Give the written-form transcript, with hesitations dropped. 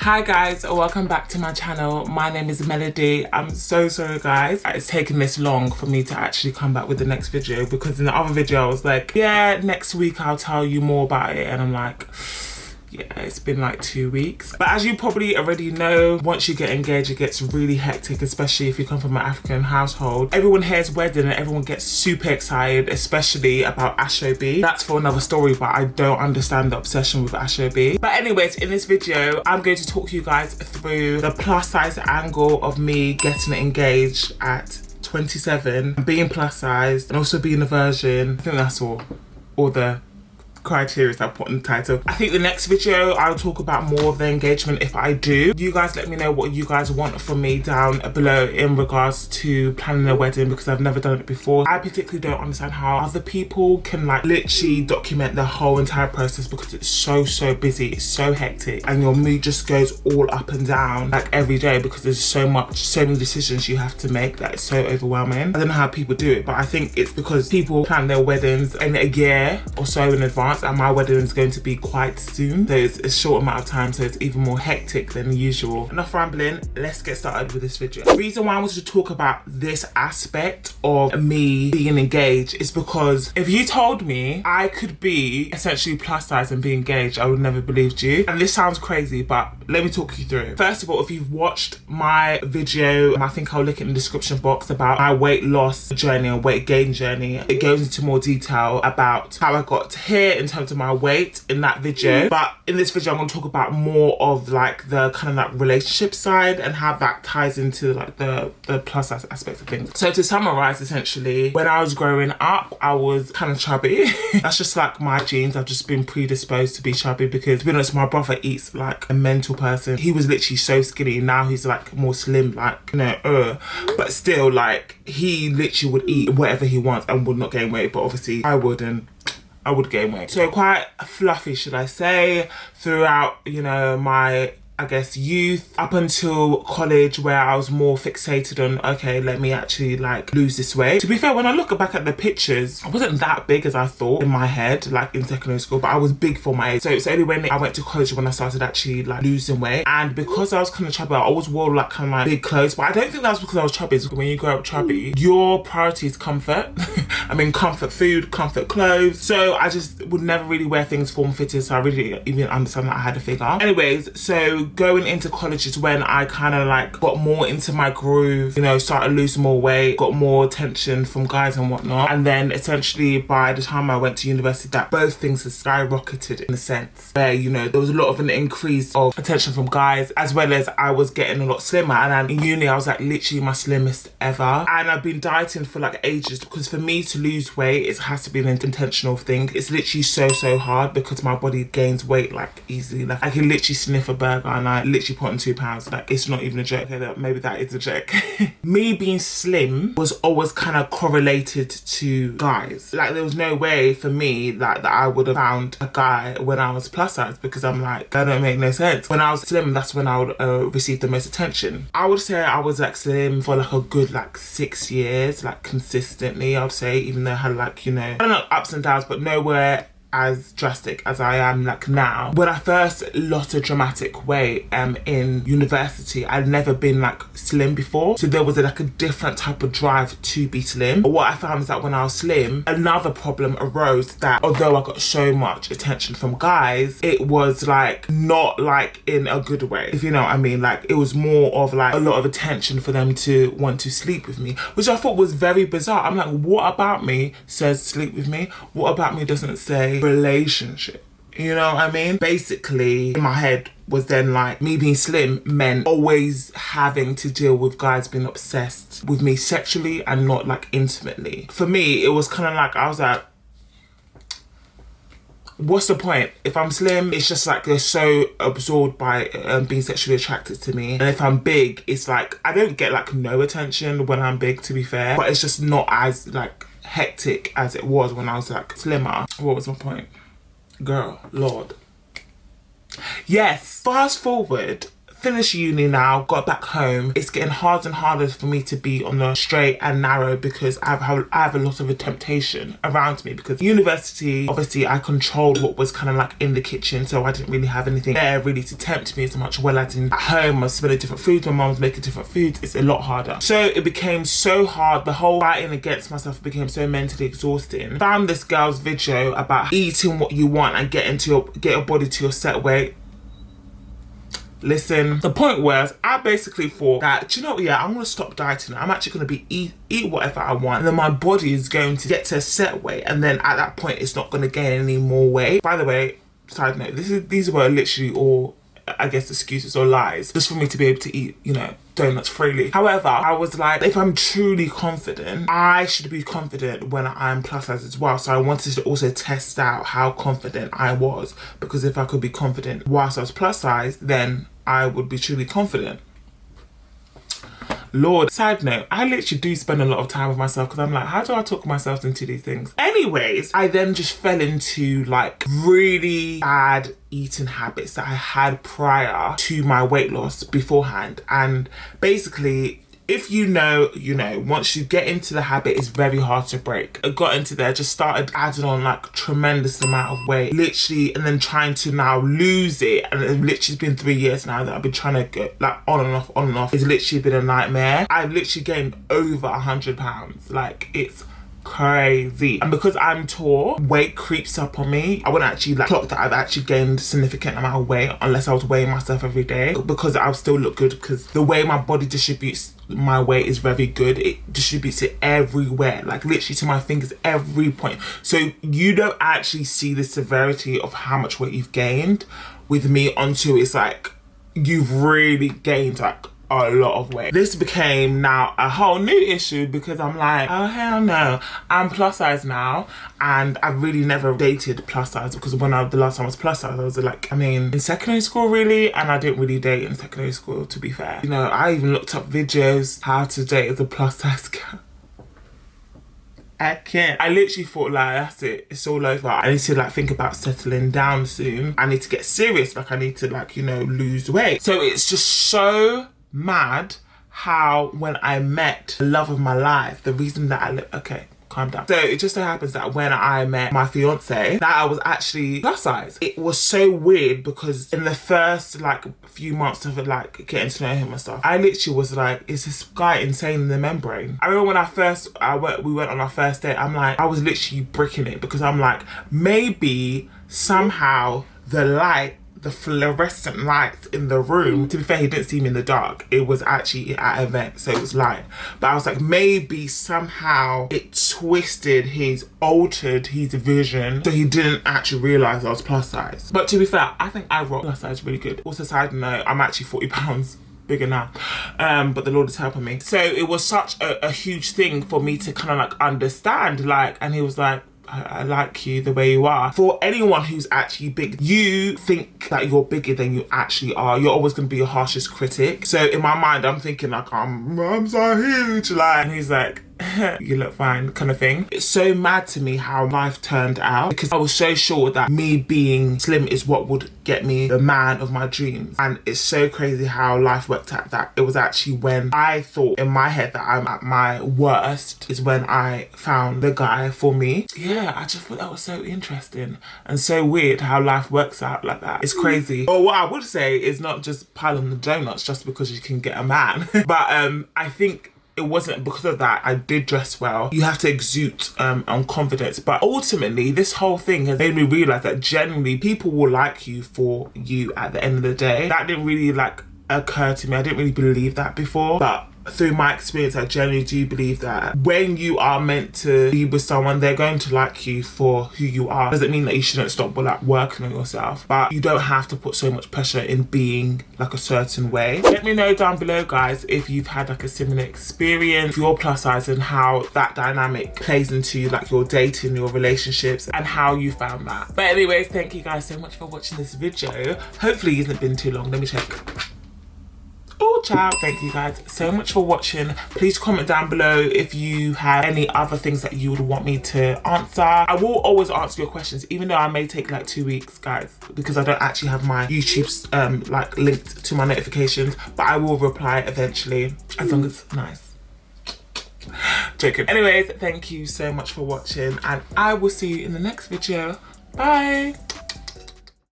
Hi guys, welcome back to my channel. My name is Melody. I'm so sorry guys, it's taken this long for me to actually come back with the next video, because in the other video I was like, yeah, next week I'll tell you more about it, and I'm like, yeah, it's been like 2 weeks. But as you probably already know, once you get engaged, it gets really hectic, especially if you come from an African household. Everyone hears wedding and everyone gets super excited, especially about AHHHHAHAH. That's for another story, but I don't understand the obsession with AHHHHAHAH. But anyways, in this video, I'm going to talk you guys through the plus size angle of me getting engaged at 27, being plus size, and also being a virgin. I think that's all the criteria I put in the title. I think the next video I'll talk about more of the engagement if I do. You guys let me know what you guys want from me down below in regards to planning a wedding, because I've never done it before. I particularly don't understand how other people can like literally document the whole entire process, because it's so busy, it's so hectic, and your mood just goes all up and down like every day, because there's so many decisions you have to make that it's so overwhelming. I don't know how people do it, but I think it's because people plan their weddings in a year or so in advance, and my wedding is going to be quite soon, so it's a short amount of time, so it's even more hectic than usual. Enough rambling, let's get started with this video. The reason why I wanted to talk about this aspect of me being engaged is because if you told me I could be essentially plus size and be engaged, I would never believed you. And this sounds crazy, but let me talk you through. First of all, if you've watched my video, I think I'll link it in the description box, about my weight loss journey and weight gain journey, it goes into more detail about how I got to here in terms of my weight in that video. But in this video I'm going to talk about more of like the kind of like relationship side and how that ties into like the plus size aspect of things. So to summarize, essentially, when I was growing up I was kind of chubby. That's just like my genes. I've just been predisposed to be chubby, because to be honest, my brother eats like a mental person. He was literally so skinny, now he's like more slim, like, you know, but still, like, he literally would eat whatever he wants and would not gain weight. But obviously I wouldn't. I would gain weight. So quite fluffy, should I say, throughout, you know, my, I guess, youth up until college, where I was more fixated on, okay, let me actually like lose this weight. To be fair, when I look back at the pictures, I wasn't that big as I thought in my head, like in secondary school, but I was big for my age. So it's only when I went to college when I started actually like losing weight. And because I was kind of chubby, I always wore like kind of like big clothes, but I don't think that's because I was chubby. It's when you grow up chubby, your priority is comfort. I mean, comfort food, comfort clothes. So I just would never really wear things form fitted, so I really even understand that I had a figure. Anyways, so going into college is when I kind of like got more into my groove, you know, started losing more weight, got more attention from guys and whatnot. And then essentially by the time I went to university, that both things had skyrocketed, in a sense where, you know, there was a lot of an increase of attention from guys, as well as I was getting a lot slimmer. And then in uni I was like literally my slimmest ever, and I've been dieting for like ages, because for me to lose weight, it has to be an intentional thing. It's literally so hard, because my body gains weight like easily. Like I can literally sniff a burger and I literally put on 2 pounds. Like, it's not even a joke. Okay, maybe that is a joke. Me being slim was always kind of correlated to guys. Like there was no way for me that I would have found a guy when I was plus size, because I'm like, that don't make no sense. When I was slim, that's when I would receive the most attention. I would say I was like slim for like a good like 6 years, like consistently, I'd say, even though I had like, you know, I don't know, ups and downs, but nowhere as drastic as I am like now. When I first lost a dramatic weight in university, I'd never been like slim before, so there was like a different type of drive to be slim. But what I found is that when I was slim, another problem arose, that although I got so much attention from guys, it was like not like in a good way, if you know what I mean. Like it was more of like a lot of attention for them to want to sleep with me, which I thought was very bizarre. I'm like, what about me says sleep with me? What about me doesn't say relationship? You know what I mean? Basically, in my head was then like, me being slim meant always having to deal with guys being obsessed with me sexually and not like intimately. For me, it was kind of like, I was like, what's the point? If I'm slim, it's just like they're so absorbed by being sexually attracted to me. And if I'm big, it's like, I don't get like no attention when I'm big, to be fair, but it's just not as like hectic as it was when I was like slimmer. What was my point? Girl, Lord. Yes, fast forward finished uni now, got back home, it's getting harder and harder for me to be on the straight and narrow because I have a lot of a temptation around me, because university, obviously I controlled what was kind of like in the kitchen, so I didn't really have anything there really to tempt me as much. Well, as in at home I was spending different foods, my mum was making different foods, it's a lot harder. So it became so hard, the whole fighting against myself became so mentally exhausting. Found this girl's video about eating what you want and get your body to your set weight. Listen, the point was, I basically thought that, do you know what, yeah, I'm gonna stop dieting. I'm actually gonna be eat whatever I want, and then my body is going to get to a set weight, and then at that point it's not gonna gain any more weight. By the way, side note, these were literally all, I guess, excuses or lies just for me to be able to eat, you know, donuts freely. However, I was like, if I'm truly confident, I should be confident when I'm plus size as well. So I wanted to also test out how confident I was, because if I could be confident whilst I was plus size, then I would be truly confident. Lord, side note, I literally do spend a lot of time with myself, because I'm like, how do I talk myself into these things? Anyways, I then just fell into like really bad eating habits that I had prior to my weight loss beforehand. And basically, if you know, you know, once you get into the habit, it's very hard to break. I got into there, just started adding on like tremendous amount of weight, literally, and then trying to now lose it. And it's literally been 3 years now that I've been trying to get like on and off. It's literally been a nightmare. I've literally gained over 100 pounds. Like, it's crazy. And because I'm tall, weight creeps up on me. I wouldn't actually like clock that I've actually gained a significant amount of weight unless I was weighing myself every day, because I'll still look good, because the way my body distributes my weight is very good. It distributes it everywhere, like literally to my fingers, every point. So you don't actually see the severity of how much weight you've gained with me until it's like you've really gained like a lot of weight. This became now a whole new issue, because I'm like, oh hell no, I'm plus size now, and I've really never dated plus size, because when the last time I was plus size, I was like, I mean, in secondary school really, and I didn't really date in secondary school, to be fair. You know, I even looked up videos how to date as a plus size girl. I can't. I literally thought like, that's it, it's all over. I need to like think about settling down soon. I need to get serious, like I need to like, you know, lose weight. So it's just so mad how when I met the love of my life, the reason that okay, calm down. So it just so happens that when I met my fiance, that I was actually plus size. It was so weird, because in the first like few months of like getting to know him and stuff, I literally was like, is this guy insane in the membrane? I remember when we went on our first date, I'm like, I was literally bricking it, because I'm like, maybe somehow the fluorescent lights in the room, to be fair, he didn't see me in the dark, it was actually at an event, so it was light, but I was like, maybe somehow it altered his vision, so he didn't actually realise I was plus size. But to be fair, I think I rock plus size really good. Also, side note, I'm actually 40 pounds bigger now, but the Lord is helping me. So it was such a huge thing for me to kind of like understand, like, and he was like, I like you the way you are. For anyone who's actually big, you think that you're bigger than you actually are. You're always going to be your harshest critic. So in my mind, I'm thinking like, I'm so huge, like, and he's like, you look fine, kind of thing. It's so mad to me how life turned out, because I was so sure that me being slim is what would get me the man of my dreams. And it's so crazy how life worked out, that it was actually when I thought in my head that I'm at my worst is when I found the guy for me. Yeah, I just thought that was so interesting and so weird how life works out like that. It's crazy. But what I would say is not just pile on the donuts just because you can get a man. But I think it wasn't because of that. I did dress well. You have to exude on confidence. But ultimately, this whole thing has made me realise that generally people will like you for you at the end of the day. That didn't really like occur to me. I didn't really believe that before. But through my experience, I generally do believe that when you are meant to be with someone, they're going to like you for who you are. Doesn't mean that you shouldn't stop like working on yourself, but you don't have to put so much pressure in being like a certain way. Let me know down below, guys, if you've had like a similar experience, your plus size, and how that dynamic plays into like your dating, your relationships, and how you found that. But anyways, thank you guys so much for watching this video. Hopefully it hasn't been too long. Let me check. Oh, watch out. Thank you guys so much for watching. Please comment down below if you have any other things that you would want me to answer. I will always answer your questions, even though I may take like 2 weeks, guys, because I don't actually have my YouTube's like linked to my notifications, but I will reply eventually, as long as it's nice. Joking. Anyways, thank you so much for watching, and I will see you in the next video. Bye.